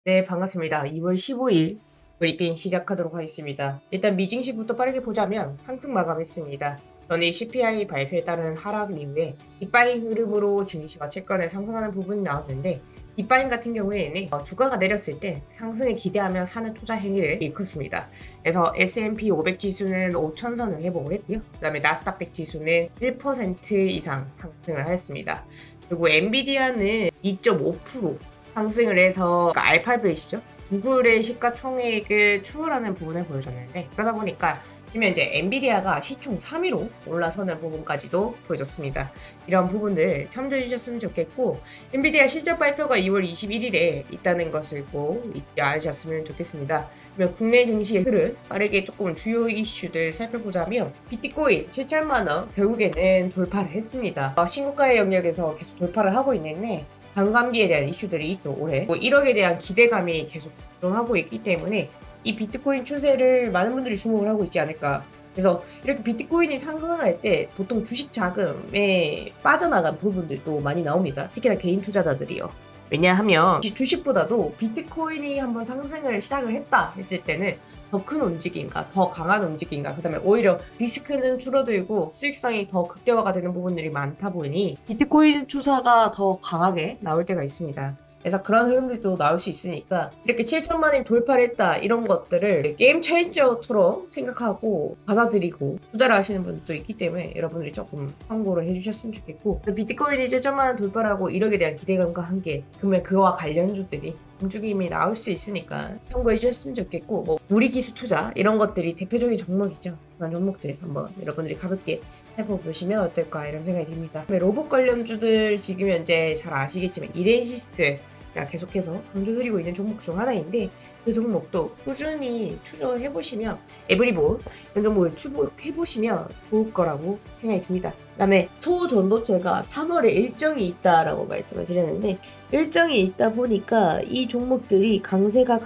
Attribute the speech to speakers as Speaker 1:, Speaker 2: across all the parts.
Speaker 1: 네, 반갑습니다. 2월 15일 브리핑 시작하도록 하겠습니다. 일단 미증시부터 빠르게 보자면 상승 마감했습니다. 전일 CPI 발표에 따른 하락 이후에 뒷바잉 흐름으로 증시와 채권을 상승하는 부분이 나왔는데 뒷바잉 같은 경우에는 주가가 내렸을 때 상승을 기대하며 사는 투자 행위를 일컫습니다. 그래서 S&P 500 지수는 5천선을 회복을 했고요. 그 다음에 나스닥 100 지수는 1% 이상 상승을 하였습니다. 그리고 엔비디아는 2.5% 상승을 해서 알파벳이죠. 구글의 시가총액을 추월하는 부분을 보여줬는데 그러다 보니까 지금 이제 엔비디아가 시총 3위로 올라서는 부분까지도 보여줬습니다. 이런 부분들 참조해 주셨으면 좋겠고 엔비디아 실적 발표가 2월 21일에 있다는 것을 꼭 잊지 않으셨으면 좋겠습니다. 그러면 국내 증시의 흐름 빠르게 조금 주요 이슈들 살펴보자면 비트코인 7천만 원 결국에는 돌파를 했습니다. 신고가의 영역에서 계속 돌파를 하고 있는데 반감기에 대한 이슈들이 있죠. 올해 1억에 대한 기대감이 계속 작동하고 있기 때문에 이 비트코인 추세를 많은 분들이 주목을 하고 있지 않을까. 그래서 이렇게 비트코인이 상승할 때 보통 주식 자금에 빠져나간 부분들도 많이 나옵니다. 특히나 개인 투자자들이요. 왜냐하면 주식보다도 비트코인이 한번 상승을 시작을 했다 했을 때는 더 큰 움직임과 더 강한 움직임과 그 다음에 오히려 리스크는 줄어들고 수익성이 더 극대화가 되는 부분들이 많다 보니 비트코인 투자가 더 강하게 나올 때가 있습니다. 그래서 그런 흐름들도 나올 수 있으니까 이렇게 7천만 원 돌파를 했다 이런 것들을 게임 체인저처럼 생각하고 받아들이고 투자를 하시는 분들도 있기 때문에 여러분들이 조금 참고를 해주셨으면 좋겠고 비트코인이 7천만 원 돌파를 하고 1억에 대한 기대감과 함께 그러면 그와 관련주들이 움직임이 나올 수 있으니까 참고해 주셨으면 좋겠고 뭐 우리기술 투자 이런 것들이 대표적인 종목이죠. 그런 종목들 한번 여러분들이 가볍게 해보시면 어떨까 이런 생각이 듭니다. 로봇 관련주들 지금 현재 잘 아시겠지만 이렌시스가 계속해서 강조드리고 있는 종목 중 하나인데 그 종목도 꾸준히 추적해보시면 에브리볼 이런 종목을 추적해보시면 좋을 거라고 생각이 듭니다. 그 다음에 초전도체가 3월에 일정이 있다라고 말씀을 드렸는데 일정이 있다 보니까 이 종목들이 강세가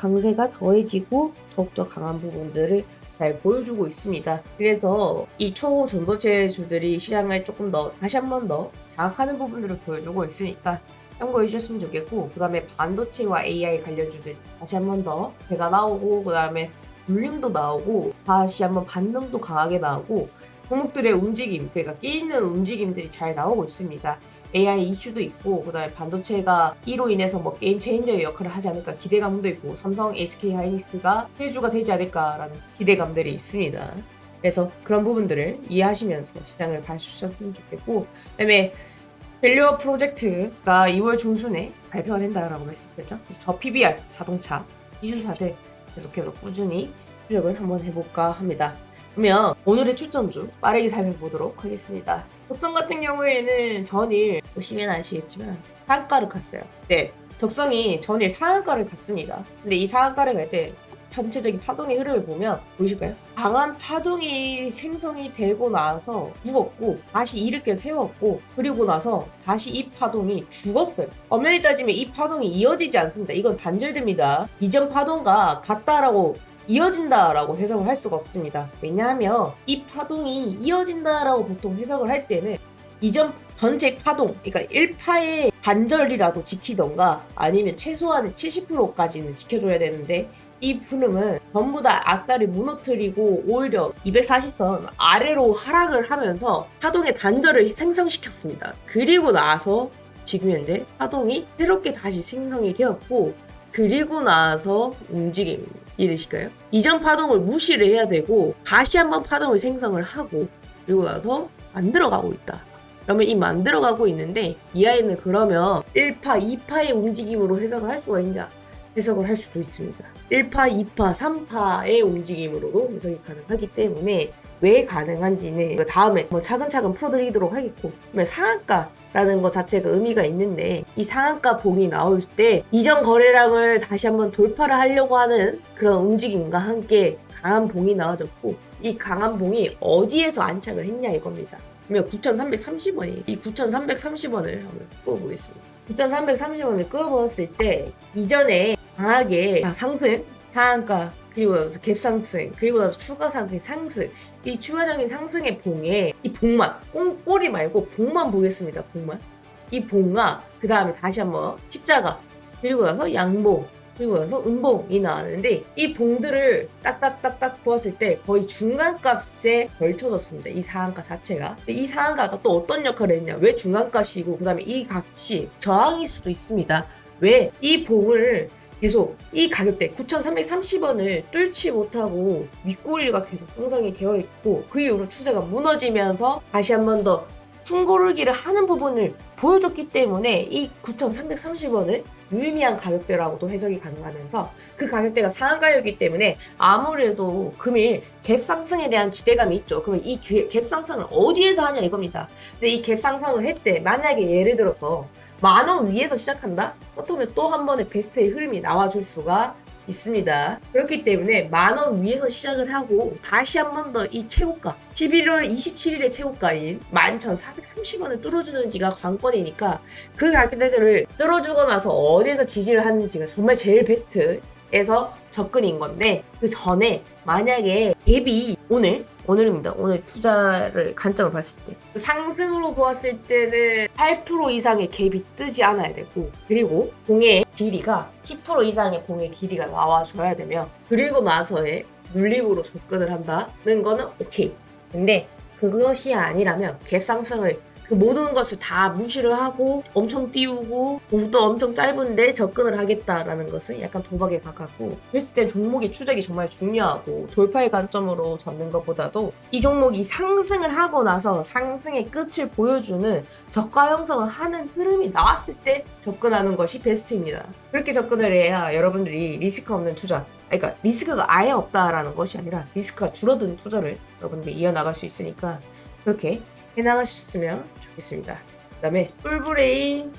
Speaker 1: 더해지고 더욱더 강한 부분들을 잘 보여주고 있습니다. 그래서 이 초전도체 주들이 시장을 조금 더 다시 한 번 더 장악하는 부분들을 보여주고 있으니까 참고해 주셨으면 좋겠고 그 다음에 반도체와 AI 관련주들 다시 한 번 더 배가 나오고 그 다음에 물림도 나오고 다시 한번 반등도 강하게 나오고 종목들의 움직임 그러니까 끼있는 움직임들이 잘 나오고 있습니다. AI 이슈도 있고 그다음에 반도체가 이로 인해서 뭐 게임 체인저의 역할을 하지 않을까 기대감도 있고 삼성, SK 하이닉스가 회주가 되지 않을까라는 기대감들이 있습니다. 그래서 그런 부분들을 이해하시면서 시장을 봐주셨으면 좋겠고 그다음에 밸류업 프로젝트가 2월 중순에 발표가 된다라고 말씀드렸죠. 그래서 저 PBR 자동차 기술사들 계속해서 꾸준히 추적을 한번 해볼까 합니다. 그러면 오늘의 추천주 빠르게 살펴보도록 하겠습니다. 적성 같은 경우에는 전일 보시면 아시겠지만 상한가를 갔어요. 네, 적성이 전일 상한가를 갔습니다. 근데 이 상한가를 갈 때 전체적인 파동의 흐름을 보면 보이실까요? 강한 파동이 생성이 되고 나서 죽었고 다시 일으켜 세웠고 그리고 나서 다시 이 파동이 죽었어요. 엄연히 따지면 이 파동이 이어지지 않습니다. 이건 단절됩니다. 이전 파동과 같다라고 이어진다라고 해석을 할 수가 없습니다. 왜냐하면 이 파동이 이어진다라고 보통 해석을 할 때는 이전 전체 파동, 그러니까 1파의 반절이라도 지키던가 아니면 최소한 70%까지는 지켜줘야 되는데 이 흐름은 전부 다 아싸리 무너뜨리고 오히려 240선 아래로 하락을 하면서 파동의 단절을 생성시켰습니다. 그리고 나서 지금 현재 파동이 새롭게 다시 생성이 되었고 그리고 나서 움직임 이해되실까요? 이전 파동을 무시를 해야 되고 다시 한번 파동을 생성을 하고 그리고 나서 만들어가고 있다. 그러면 이 만들어가고 있는데 이 아이는 그러면 1파, 2파의 움직임으로 해석을 할 수가 있냐? 해석을 할 수도 있습니다. 1파, 2파, 3파의 움직임으로도 해석이 가능하기 때문에 왜 가능한지는 다음에 차근차근 풀어드리도록 하겠고 그러면 상한가라는 것 자체가 의미가 있는데 이 상한가 봉이 나올 때 이전 거래량을 다시 한번 돌파를 하려고 하는 그런 움직임과 함께 강한 봉이 나와졌고 이 강한 봉이 어디에서 안착을 했냐 이겁니다. 그러면 9,330원이 이 9,330원을 한번 끄어보겠습니다. 9,330원을 끄어보았을 때 이전에 강하게 상승, 상한가 그리고 나서 갭상승, 그리고 나서 추가 상승, 이 추가적인 상승의 봉에 이 봉만, 꼬리 말고 봉만 보겠습니다. 봉만. 이 봉과 그 다음에 다시 한번 십자가, 그리고 나서 양봉, 그리고 나서 음봉이 나왔는데 이 봉들을 딱딱딱딱 보았을 때 거의 중간값에 걸쳐졌습니다. 이 상한가 자체가. 이 상한가가 또 어떤 역할을 했냐. 왜 중간값이고 그 다음에 이 값이 저항일 수도 있습니다. 왜? 이 봉을 계속 이 가격대 9,330원을 뚫지 못하고 윗꼬리가 계속 형성이 되어 있고 그 이후로 추세가 무너지면서 다시 한 번 더 숨고르기를 하는 부분을 보여줬기 때문에 이 9,330원을 유의미한 가격대라고도 해석이 가능하면서 그 가격대가 상한가였기 때문에 아무래도 금일 갭 상승에 대한 기대감이 있죠. 그러면 이 갭 상승을 어디에서 하냐 이겁니다. 근데 이 갭 상승을 했대 만약에 예를 들어서 10,000원 위에서 시작한다? 그렇다면 또 한 번의 베스트의 흐름이 나와줄 수가 있습니다. 그렇기 때문에 10,000원 위에서 시작을 하고 다시 한 번 더 이 최고가 11월 27일의 최고가인 11,430원을 뚫어주는지가 관건이니까 그 가격대들을 뚫어주고 나서 어디에서 지지를 하는지가 정말 제일 베스트에서 접근인 건데 그 전에 만약에 갭이 오늘입니다. 오늘 투자를 관점을 봤을 때 상승으로 보았을 때는 8% 이상의 갭이 뜨지 않아야 되고 그리고 공의 길이가 10% 이상의 공의 길이가 나와줘야 되며 그리고 나서의 눌림으로 접근을 한다는 거는 오케이. 근데 그것이 아니라면 갭 상승을 그 모든 것을 다 무시를 하고 엄청 띄우고 공도 엄청 짧은데 접근을 하겠다라는 것은 약간 도박에 가깝고 그랬을 때 종목의 추적이 정말 중요하고 돌파의 관점으로 잡는 것보다도 이 종목이 상승을 하고 나서 상승의 끝을 보여주는 저가 형성을 하는 흐름이 나왔을 때 접근하는 것이 베스트입니다. 그렇게 접근을 해야 여러분들이 리스크 없는 투자 그러니까 리스크가 아예 없다라는 것이 아니라 리스크가 줄어든 투자를 여러분들이 이어나갈 수 있으니까 그렇게 해나가셨으면 좋겠습니다. 그 다음에 풀브레인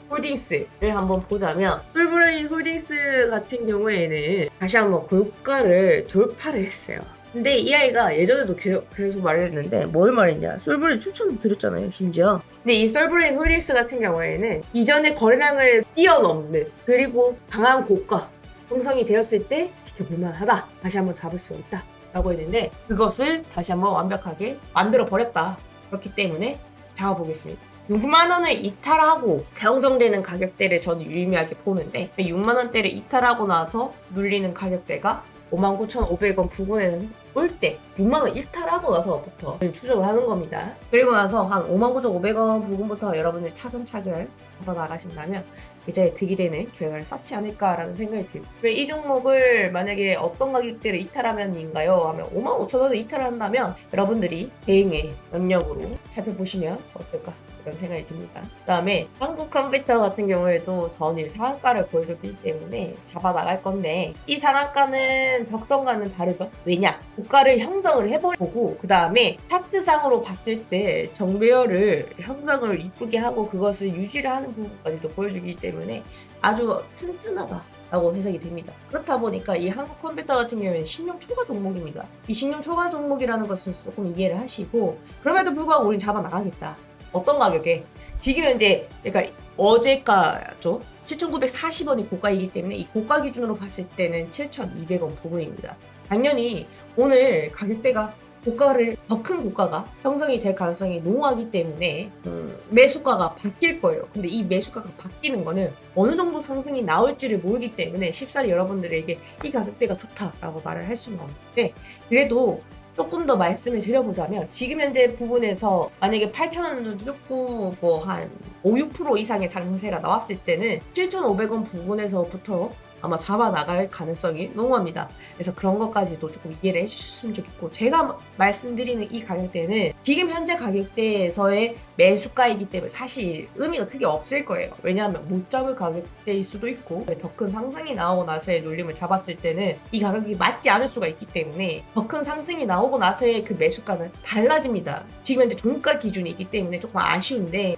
Speaker 1: 홀딩스를 한번 보자면 풀브레인 홀딩스 같은 경우에는 다시 한번 고가를 돌파를 했어요. 근데 이 아이가 예전에도 계속 말했는데 뭘 말했냐 솔브레인 추천도 드렸잖아요 심지어. 근데 이 솔브레인 홀딩스 같은 경우에는 이전의 거래량을 뛰어넘는 그리고 강한 고가 형성이 되었을 때 지켜볼만 하다 다시 한번 잡을 수 있다 라고 했는데 그것을 다시 한번 완벽하게 만들어 버렸다. 그렇기 때문에 잡아보겠습니다. 6만원을 이탈하고 형성되는 가격대를 저는 유의미하게 보는데 6만원대를 이탈하고 나서 눌리는 가격대가 59,500원 부근에는 올 때 6만원 이탈하고 나서부터 추적을 하는 겁니다. 그리고 나서 한 59,500원 부근부터 여러분들 차근차근 잡아나가신다면 계좌에 득이 되는 결과를 쌓지 않을까라는 생각이 들고 왜 이 종목을 만약에 어떤 가격대를 이탈하면인가요? 하면 55,000원을 이탈한다면 여러분들이 대응의 능력으로 살펴보시면 어떨까 그런 생각이 듭니다. 그 다음에 한국컴퓨터 같은 경우에도 전일 상한가를 보여줬기 때문에 잡아나갈 건데 이 상한가는 적성과는 다르죠. 왜냐? 고가를 형성을 해버리고 그 다음에 차트상으로 봤을 때 정배열을 형성을 이쁘게 하고 그것을 유지를 하는 부분까지도 보여주기 때문에 아주 튼튼하다라고 해석이 됩니다. 그렇다 보니까 이 한국컴퓨터 같은 경우에는 신용 초과 종목입니다. 이 신용 초과 종목이라는 것을 조금 이해를 하시고 그럼에도 불구하고 우린 잡아나가겠다. 어떤 가격에? 지금 현재 그러니까 어제가죠. 7,940원이 고가이기 때문에 이 고가 기준으로 봤을 때는 7,200원 부근입니다. 당연히 오늘 가격대가 고가를 더 큰 고가가 형성이 될 가능성이 농후하기 때문에 매수가가 바뀔 거예요. 근데 이 매수가가 바뀌는 거는 어느 정도 상승이 나올지를 모르기 때문에 쉽사리 여러분들에게 이 가격대가 좋다라고 말을 할 수는 없는데 그래도 조금 더 말씀을 드려보자면 지금 현재 부분에서 만약에 8,000원도 뚫고 뭐 한 5, 6% 이상의 상승세가 나왔을 때는 7,500원 부분에서부터 아마 잡아나갈 가능성이 농후합니다. 그래서 그런 것까지도 조금 이해를 해주셨으면 좋겠고 제가 말씀드리는 이 가격대는 지금 현재 가격대에서의 매수가이기 때문에 사실 의미가 크게 없을 거예요. 왜냐하면 못 잡을 가격대일 수도 있고 더 큰 상승이 나오고 나서의 눌림을 잡았을 때는 이 가격이 맞지 않을 수가 있기 때문에 더 큰 상승이 나오고 나서의 그 매수가는 달라집니다. 지금 현재 종가 기준이 있기 때문에 조금 아쉬운데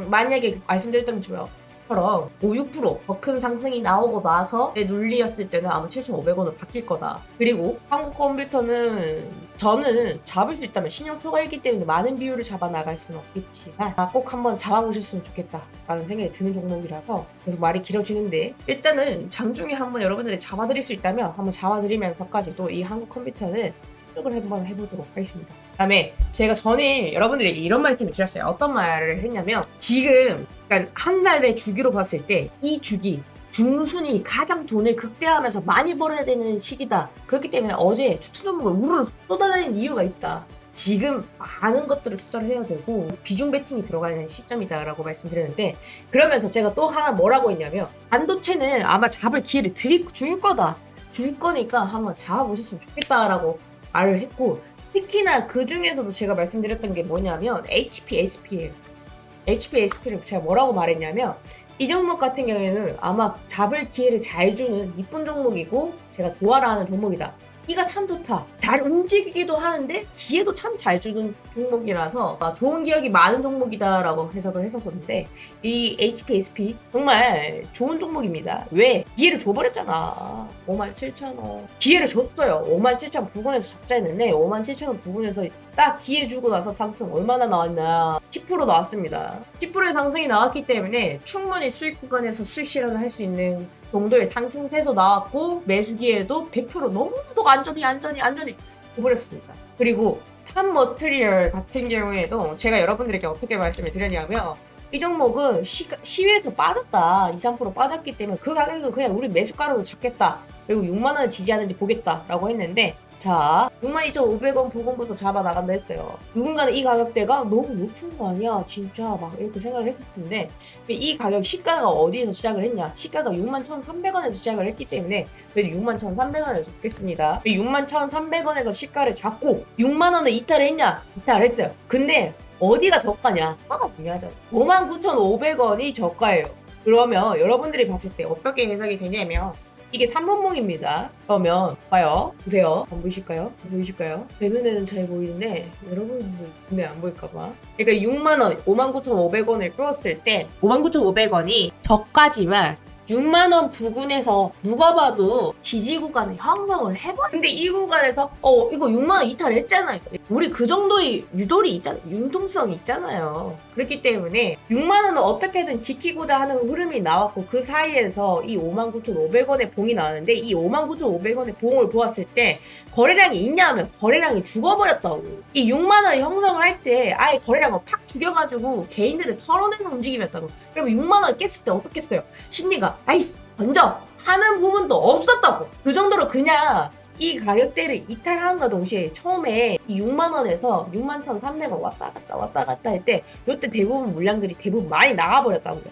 Speaker 1: 만약에 말씀드렸던 것처럼 5, 6%더 큰 상승이 나오고 나서 눌리었을 때는 아마 7,500원으로 바뀔 거다. 그리고 한국컴퓨터는 저는 잡을 수 있다면 신용 초과이기 때문에 많은 비율을 잡아 나갈 수는 없겠지만 꼭 한번 잡아보셨으면 좋겠다 라는 생각이 드는 종목이라서 계속 말이 길어지는데 일단은 장중에 한번 여러분들이 잡아드릴 수 있다면 한번 잡아드리면서까지도 이 한국컴퓨터는 추적을 한번 해보도록 하겠습니다. 그다음에 제가 전에 여러분들에게 이런 말씀을 드렸어요. 어떤 말을 했냐면 지금 그러니까 한 달의 주기로 봤을 때 이 주기 중순이 가장 돈을 극대화하면서 많이 벌어야 되는 시기다. 그렇기 때문에 어제 추천 종목을 우르르 쏟아내는 이유가 있다. 지금 많은 것들을 투자를 해야 되고 비중 베팅이 들어가는 시점이다라고 말씀드렸는데, 그러면서 제가 또 하나 뭐라고 했냐면, 반도체는 아마 잡을 기회를 줄 거다. 줄 거니까 한번 잡아보셨으면 좋겠다라고 말을 했고, 특히나 그 중에서도 제가 말씀드렸던 게 뭐냐면 HPSP예요. HPSP를 제가 뭐라고 말했냐면, 이 종목 같은 경우에는 아마 잡을 기회를 잘 주는 이쁜 종목이고 제가 좋아라 하는 종목이다. 기가 참 좋다. 잘 움직이기도 하는데 기회도 참 잘 주는 종목이라서 좋은 기억이 많은 종목이다라고 해석을 했었는데, 이 HPSP 정말 좋은 종목입니다. 왜? 기회를 줘버렸잖아. 57,000원. 기회를 줬어요. 57,000원 부근에서 잡자 했는데 57,000원 부근에서 딱 기회 주고 나서 상승 얼마나 나왔나? 10% 나왔습니다. 10%의 상승이 나왔기 때문에 충분히 수익 구간에서 수익 실현을 할 수 있는 정도의 상승세도 나왔고, 매수 기회도 100% 너무도 안전히 해버렸습니다. 그리고 탑 머티리얼 같은 경우에도 제가 여러분들에게 어떻게 말씀을 드렸냐면, 이 종목은 시외에서 빠졌다. 2, 3% 빠졌기 때문에 그 가격은 그냥 우리 매수가로 잡겠다. 그리고 6만원을 지지하는지 보겠다라고 했는데, 자, 62,500원 부근부터 잡아 나간다 했어요. 누군가는 이 가격대가 너무 높은 거 아니야? 진짜 막 이렇게 생각을 했을 텐데, 이 가격 시가가 어디에서 시작을 했냐? 시가가 61,300원에서 시작을 했기 때문에 그래도 61,300원을 잡겠습니다. 61,300원에서 시가를 잡고 6만원을 이탈을 했냐? 이탈했어요. 근데 어디가 저가냐? 저가가 중요하죠. 59,500원이 저가예요. 그러면 여러분들이 봤을 때 어떻게 해석이 되냐면, 이게 3분봉입니다. 그러면 봐요. 보세요. 안 보이실까요? 안 보이실까요? 제 눈에는 잘 보이는데 여러분 눈에 안 보일까봐. 그러니까 6만원, 59,500원을 끌었을 때 59,500원이 저가지만 6만원 부근에서 누가 봐도 지지 구간을 형성을 해버려. 근데 이 구간에서 이거 6만원 이탈했잖아요. 우리 그 정도의 유도리 있잖아요. 융통성이 있잖아요. 그렇기 때문에 6만원을 어떻게든 지키고자 하는 흐름이 나왔고, 그 사이에서 이 59,500원의 봉이 나왔는데, 이 59,500원의 봉을 보았을 때 거래량이 있냐 하면 거래량이 죽어버렸다고. 이 6만원 형성을 할 때 아예 거래량을 팍 죽여가지고 개인들을 털어내는 움직임이었다고. 그러면 6만원 깼을 때 어떻겠어요? 심리가 아이씨 던져 하는 부분도 없었다고. 그 정도로 그냥 이 가격대를 이탈하는과 동시에 처음에 이 6만원에서 61,300원 왔다 갔다 할 때, 이때 대부분 물량들이 대부분 많이 나가버렸다고요.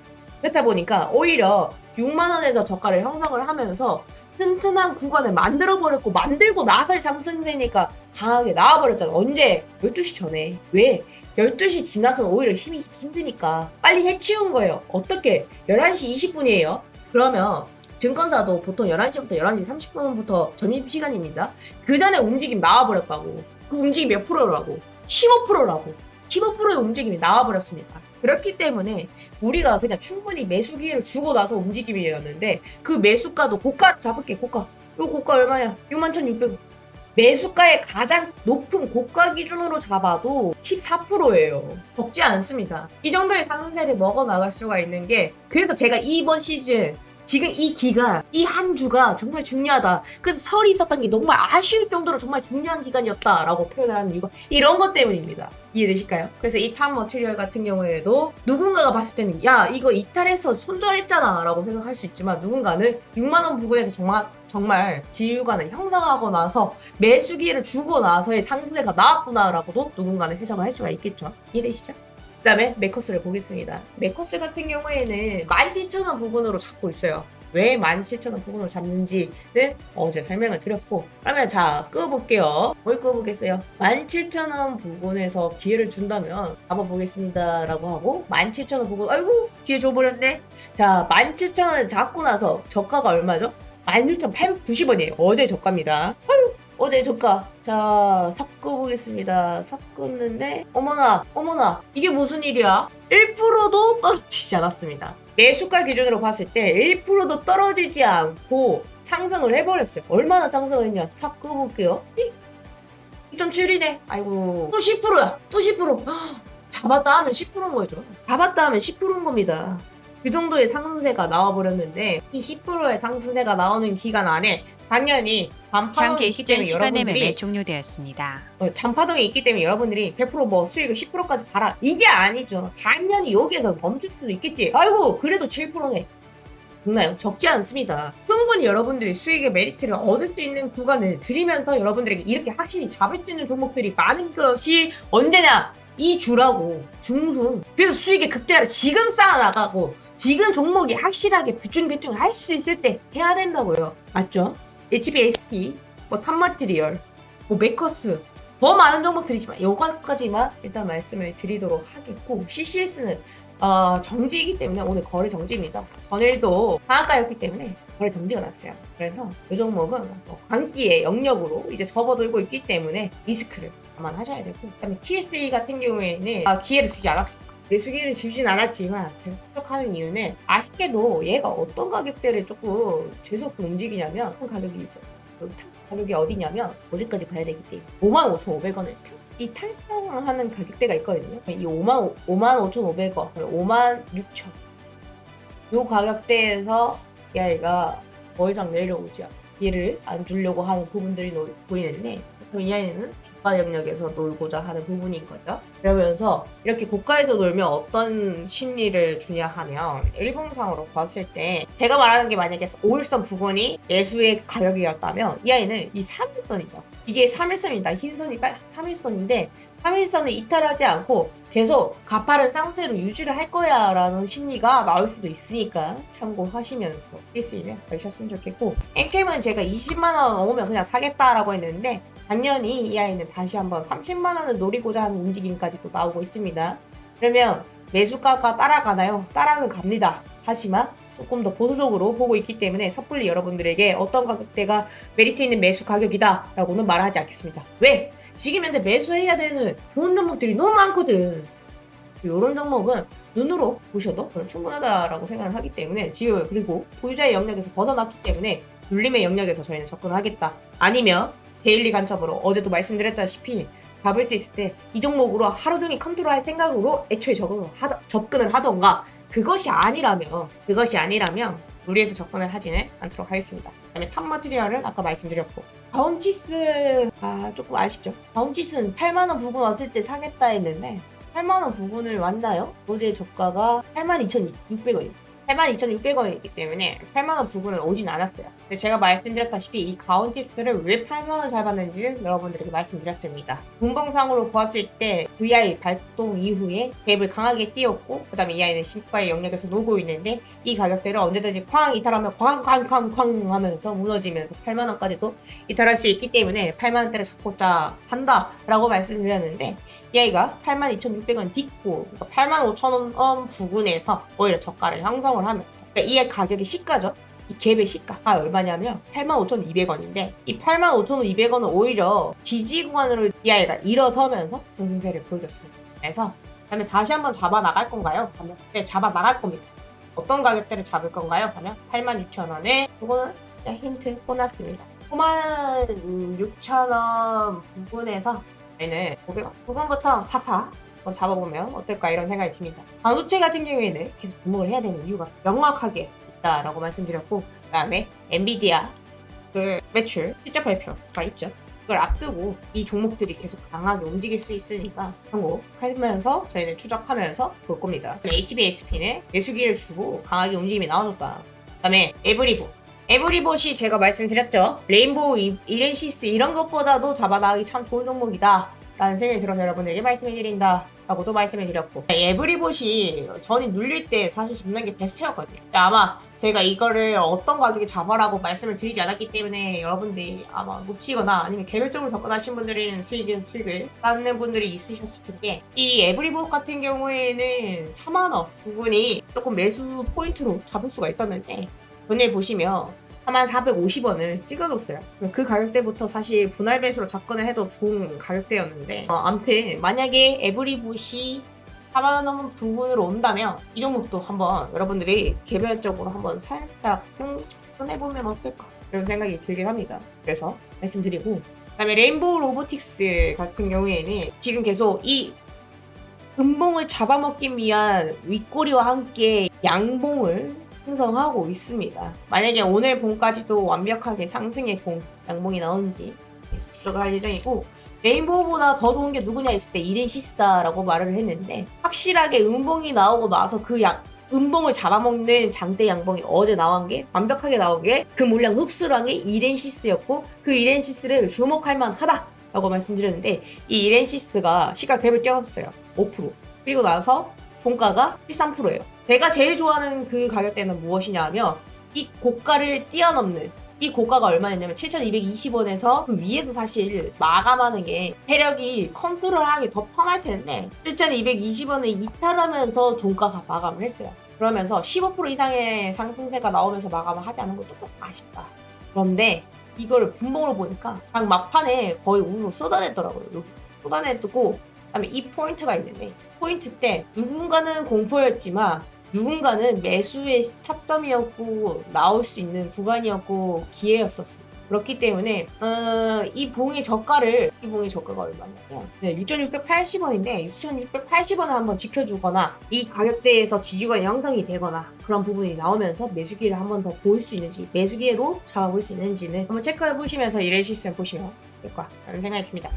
Speaker 1: 그렇다 보니까 오히려 6만원에서 저가를 형성을 하면서 튼튼한 구간을 만들어버렸고, 만들고 나서의 상승세니까 강하게 나와버렸잖아. 언제? 12시 전에. 왜? 12시 지나서는 오히려 힘이 힘드니까 빨리 해치운 거예요. 어떻게? 11시 20분이에요. 그러면 증권사도 보통 11시부터 11시 30분부터 점심시간입니다. 그 전에 움직임 나와버렸다고. 그 움직임 몇 프로라고? 15%라고. 15%의 움직임이 나와버렸습니다. 그렇기 때문에 우리가 그냥 충분히 매수 기회를 주고 나서 움직임이었는데, 그 매수가도 고가 잡을게. 고가. 이 고가 얼마냐? 61,600원. 매수가의 가장 높은 고가 기준으로 잡아도 14%예요. 적지 않습니다. 이 정도의 상승세를 먹어 나갈 수가 있는 게, 그래서 제가 이번 시즌 지금 이 기간, 이 한 주가 정말 중요하다. 그래서 설이 있었던 게 정말 아쉬울 정도로 정말 중요한 기간이었다라고 표현을 하는 이유가 이런 것 때문입니다. 이해되실까요? 그래서 이 탑 머티리얼 같은 경우에도 누군가가 봤을 때는 야 이거 이탈해서 손절했잖아 라고 생각할 수 있지만, 누군가는 6만원 부근에서 정말 지유관을 형성하고 나서 매수 기회를 주고 나서의 상승세가 나왔구나 라고도 누군가는 해석을 할 수가 있겠죠. 이해되시죠? 그 다음에 매커스를 보겠습니다. 매커스 같은 경우에는 17,000원 부근으로 잡고 있어요. 왜 17,000원 부근으로 잡는지는 어제 설명을 드렸고, 그러면 자 끄어볼게요. 뭘 끄어보겠어요? 17,000원 부근에서 기회를 준다면 잡아보겠습니다 라고 하고, 17,000원 부근 아이고 기회 줘버렸네. 자 17,000원을 잡고 나서 저가가 얼마죠? 16,890원이에요. 어제 저가입니다. 어제 저가. 자 섞어보겠습니다. 섞었는데 어머나 이게 무슨 일이야? 1%도 떨어지지 않았습니다. 매수가 기준으로 봤을 때 1%도 떨어지지 않고 상승을 해버렸어요. 얼마나 상승을 했냐? 섞어볼게요. 2.7이네. 아이고 또 10%야. 또 10%. 잡았다 하면 10%인 거죠. 잡았다 하면 10%인 겁니다. 그 정도의 상승세가 나와버렸는데, 이 10%의 상승세가 나오는 기간 안에 당연히 잔파동이 있기 때문에
Speaker 2: 여러분들이 종료되었습니다.
Speaker 1: 잔파동이 있기 때문에 여러분들이 100% 뭐 수익을 10%까지 봐라 이게 아니죠. 당연히 여기에서 멈출 수도 있겠지. 아이고 그래도 7%네. 적나요? 적지 않습니다. 충분히 여러분들이 수익의 메리트를 얻을 수 있는 구간을 드리면서 여러분들에게 이렇게 확실히 잡을 수 있는 종목들이 많은 것이 언제냐? 이 주라고. 중순. 그래서 수익의 극대화를 지금 쌓아나가고 지금 종목이 확실하게 배충을 할 수 있을 때 해야 된다고요. 맞죠? HBSP, 뭐 탑마티리얼, 뭐 메커스, 더 많은 종목들이지만 요거까지만 일단 말씀을 드리도록 하겠고, CCS는 정지이기 때문에 오늘 거래 정지입니다. 전일도 상한가였기 때문에 거래 정지가 났어요. 그래서 이 종목은 광기의 영역으로 이제 접어들고 있기 때문에 리스크를 감안하셔야 되고, 그다음에 TSA 같은 경우에는 기회를 주지 않았습니다. 매수기를 주진 않았지만 계속 추적하는 이유는 아쉽게도 얘가 어떤 가격대를 조금 재수없게 움직이냐면 한 가격이 있어요. 그 가격이 어디냐면 어제까지 봐야 되기 때문에 55,500원을 이 탈평하는 가격대가 있거든요. 이 55,500원, 56,000원 요 가격대에서 얘가 더 이상 내려오지 않아. 얘를 안 주려고 하는 부분들이 보이는데, 그럼 이 아이는 고가 영역에서 놀고자 하는 부분인 거죠. 그러면서 이렇게 고가에서 놀면 어떤 심리를 주냐 하면, 일봉상으로 봤을 때 제가 말하는 게 만약에 5일선 부분이 매수의 가격이었다면 이 아이는 이 3일선이죠. 이게 3일선이다. 흰선이 3일선인데 3일선을 이탈하지 않고 계속 가파른 상세로 유지를 할 거야 라는 심리가 나올 수도 있으니까 참고하시면서 필수이면 가셨으면 좋겠고, 엔캠은 제가 20만원 오면 그냥 사겠다라고 했는데 당연히 이 아이는 다시 한번 30만원을 노리고자 하는 움직임까지 또 나오고 있습니다. 그러면 매수가가 따라가나요? 따라는 갑니다. 하지만 조금 더 보수적으로 보고 있기 때문에 섣불리 여러분들에게 어떤 가격대가 메리트 있는 매수 가격이다 라고는 말하지 않겠습니다. 왜? 지금 현재 매수해야 되는 좋은 종목들이 너무 많거든. 이런 종목은 눈으로 보셔도 저는 충분하다라고 생각을 하기 때문에 지금, 그리고 보유자의 영역에서 벗어났기 때문에 눌림의 영역에서 저희는 접근을 하겠다. 아니면 데일리 관점으로 어제도 말씀드렸다시피 잡을 수 있을 때 이 종목으로 하루 종일 컨트롤할 생각으로 애초에 접근을 하던가, 그것이 아니라면 무리해서 접근을 하지는 않도록 하겠습니다. 그다음에 탑 마티리얼은 아까 말씀드렸고, 다운치스 조금 아쉽죠. 다운치스는 8만원 부근 왔을 때 사겠다 했는데 8만원 부근을 왔나요? 어제 저가가 82,600원입니다. 82,600원이기 때문에 8만원 부근은 오진 않았어요. 근데 제가 말씀드렸다시피 이 가온틱스를 왜 8만원 잡았는지는 여러분들에게 말씀드렸습니다. 분봉상으로 보았을 때 VI 발동 이후에 갭을 강하게 띄웠고, 그 다음에 이 아이는 신가의 영역에서 놀고 있는데 이 가격대를 언제든지 쾅 이탈하면 쾅 하면서 무너지면서 8만원까지도 이탈할 수 있기 때문에 8만원대를 잡고자 한다라고 말씀드렸는데, 이 아이가 82,600원 딛고, 그러니까 85,000원 부근에서 오히려 저가를 형성을 하면서, 그러니까 이 아이 가격이 시가죠. 이 갭의 시가가 얼마냐면 85,200원인데 이 85,200원은 오히려 지지 구간으로 이 아이가 일어서면서 상승세를 보여줬습니다. 그래서 그다음에 다시 한번 잡아 나갈 건가요? 하면 네, 잡아 나갈 겁니다. 어떤 가격대를 잡을 건가요? 하면 86,000원에, 이거는 힌트 보놨습니다. 96,000원 부근에서 저희는 500원 부근부터 싹싹 한번 잡아보면 어떨까 이런 생각이 듭니다. 반도체 같은 경우에는 계속 주목을 해야 되는 이유가 명확하게 라고 말씀드렸고, 그 다음에 엔비디아 그 매출 실적 발표가 있죠. 그걸 앞두고 이 종목들이 계속 강하게 움직일 수 있으니까 참고하면서 저희는 추적하면서 볼 겁니다. HBSP는 매수기를 주고 강하게 움직임이 나와줬다. 그 다음에 에브리봇이 제가 말씀드렸죠. 레인보우 이렌시스 이런 것보다도 잡아나가기 참 좋은 종목이다 라는 생각이 들어서 여러분에게 말씀해드린다 라고도 말씀해드렸고, 에브리봇이 전이 눌릴 때 사실 잡는 게 베스트였거든요. 아마 제가 이거를 어떤 가격에 잡아라고 말씀을 드리지 않았기 때문에 여러분들이 아마 놓치거나 아니면 개별적으로 접근하신 분들은 수익을 따는 분들이 있으셨을 텐데, 이 에브리봇 같은 경우에는 4만원 부분이 조금 매수 포인트로 잡을 수가 있었는데 오늘 보시면 4450원을 찍어줬어요. 그 가격대부터 사실 분할 배수로 접근을 해도 좋은 가격대였는데, 아무튼 만약에 에브리봇이 4만원 부분으로 온다면 이 종목도 한번 여러분들이 개별적으로 한번 살짝 접근해보면 어떨까 이런 생각이 들긴 합니다. 그래서 말씀드리고, 그 다음에 레인보우 로보틱스 같은 경우에는 지금 계속 이 음봉을 잡아먹기 위한 윗꼬리와 함께 양봉을 형성하고 있습니다. 만약에 오늘 봉까지도 완벽하게 상승의 양봉이 나오는지 계속 추적을 할 예정이고, 레인보우보다 더 좋은 게 누구냐 했을 때 이렌시스다라고 말을 했는데, 확실하게 음봉이 나오고 나서 그
Speaker 3: 음봉을 잡아먹는 장대 양봉이 어제 나온 게 완벽하게 나온 게 그 물량 흡수를 한 게 이렌시스였고 그 이렌시스를 주목할 만하다라고 말씀드렸는데 이 이렌시스가 시가 갭을 띄웠어요. 5%. 그리고 나서 종가가 13%예요. 제가 제일 좋아하는 그 가격대는 무엇이냐 하면 이 고가를 뛰어넘는 이 고가가 얼마였냐면 7,220원에서 그 위에서 사실 마감하는 게 세력이 컨트롤하기 더 편할 텐데 7,220원을 이탈하면서 종가가 마감을 했어요. 그러면서 15% 이상의 상승세가 나오면서 마감을 하지 않은 것도 좀 아쉽다. 그런데 이걸 분봉으로 보니까 딱 막판에 거의 우르르 쏟아냈더라고요. 여기 쏟아내고 그다음에 이 포인트가 있는데 포인트 때 누군가는 공포였지만 누군가는 매수의 타점이었고 나올 수 있는 구간이었고 기회였었어요. 그렇기 때문에 이 봉의 저가가 얼마냐면 6,680원인데 6,680원을 한번 지켜주거나 이 가격대에서 지지가 형성이 되거나 그런 부분이 나오면서 매수기를 한번 더 볼 수 있는지 매수기로 잡아볼 수 있는지는 한번 체크해 보시면서 이레시스를 보시면 될까 라는 생각이 듭니다.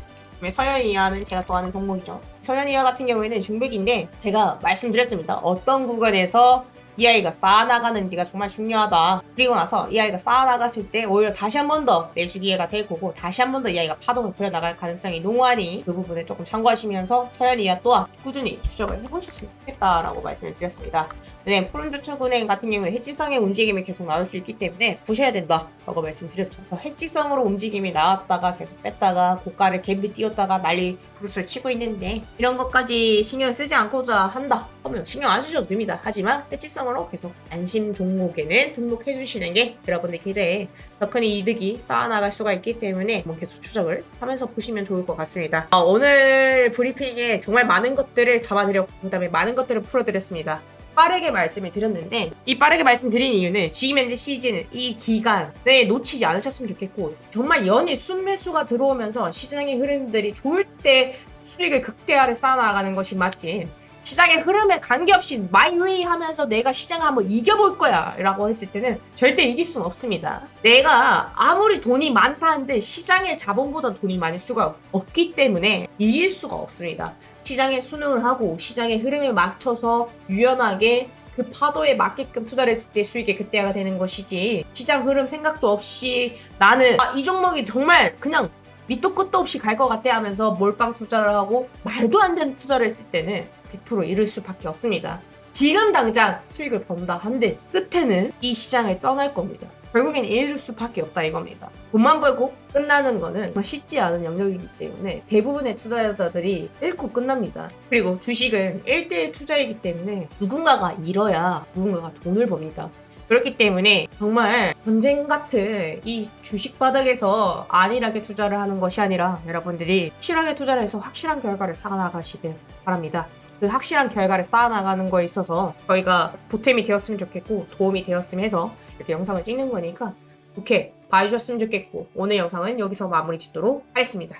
Speaker 3: 서현이하는 제가 좋아하는 종목이죠. 서현이하 같은 경우에는 증백인데 제가 말씀드렸습니다. 어떤 구간에서 이 아이가 쌓아나가는지가 정말 중요하다. 그리고 나서 이 아이가 쌓아나갔을 때 오히려 다시 한 번 더 매수 기회가 될 거고 다시 한 번 더 이 아이가 파동을 부려나갈 가능성이 농후하니 그 부분을 조금 참고하시면서 서현이하 또한 꾸준히 추적을 해보셨으면 좋겠다라고 말씀을 드렸습니다. 네, 푸른저축은행 같은 경우에 해지성의 움직임이 계속 나올 수 있기 때문에 보셔야 된다라고 말씀드렸죠. 해지성으로 움직임이 나왔다가 계속 뺐다가 고가를 갭을 띄웠다가 난리 부르스를 치고 있는데 이런 것까지 신경 쓰지 않고도 한다 하면 신경 안 쓰셔도 됩니다. 하지만 해지성으로 계속 안심 종목에는 등록해 주시는 게 여러분들 계좌에 더 큰 이득이 쌓아나갈 수가 있기 때문에 한번 계속 추적을 하면서 보시면 좋을 것 같습니다. 오늘 브리핑에 정말 많은 것들을 담아드렸고 그다음에 많은 것들을 풀어드렸습니다. 빠르게 말씀을 드렸는데 이 빠르게 말씀드린 이유는 지금 현재 시즌 이 기간에 놓치지 않으셨으면 좋겠고 정말 연일 순매수가 들어오면서 시장의 흐름들이 좋을 때 수익을 극대화를 쌓아나가는 것이 맞지 시장의 흐름에 관계없이 마이웨이 하면서 내가 시장을 한번 이겨볼 거야 라고 했을 때는 절대 이길 수는 없습니다. 내가 아무리 돈이 많다 한들 시장의 자본보다 돈이 많을 수가 없기 때문에 이길 수가 없습니다. 시장에 순응을 하고 시장의 흐름에 맞춰서 유연하게 그 파도에 맞게끔 투자를 했을 때 수익이 극대화가 되는 것이지 시장 흐름 생각도 없이 나는 이 종목이 정말 그냥 밑도 끝도 없이 갈 것 같아 하면서 몰빵 투자를 하고 말도 안 되는 투자를 했을 때는 100% 잃을 수밖에 없습니다. 지금 당장 수익을 번다 한들 끝에는 이 시장을 떠날 겁니다. 결국엔 잃을 수밖에 없다 이겁니다. 돈만 벌고 끝나는 거는 정말 쉽지 않은 영역이기 때문에 대부분의 투자자들이 잃고 끝납니다. 그리고 주식은 1대1 투자이기 때문에 누군가가 잃어야 누군가가 돈을 법니다. 그렇기 때문에 정말 전쟁 같은 이 주식 바닥에서 안일하게 투자를 하는 것이 아니라 여러분들이 확실하게 투자를 해서 확실한 결과를 쌓아나가시길 바랍니다. 그 확실한 결과를 쌓아나가는 거에 있어서 저희가 보탬이 되었으면 좋겠고 도움이 되었으면 해서 이렇게 영상을 찍는 거니까 좋게 봐주셨으면 좋겠고 오늘 영상은 여기서 마무리 짓도록 하겠습니다.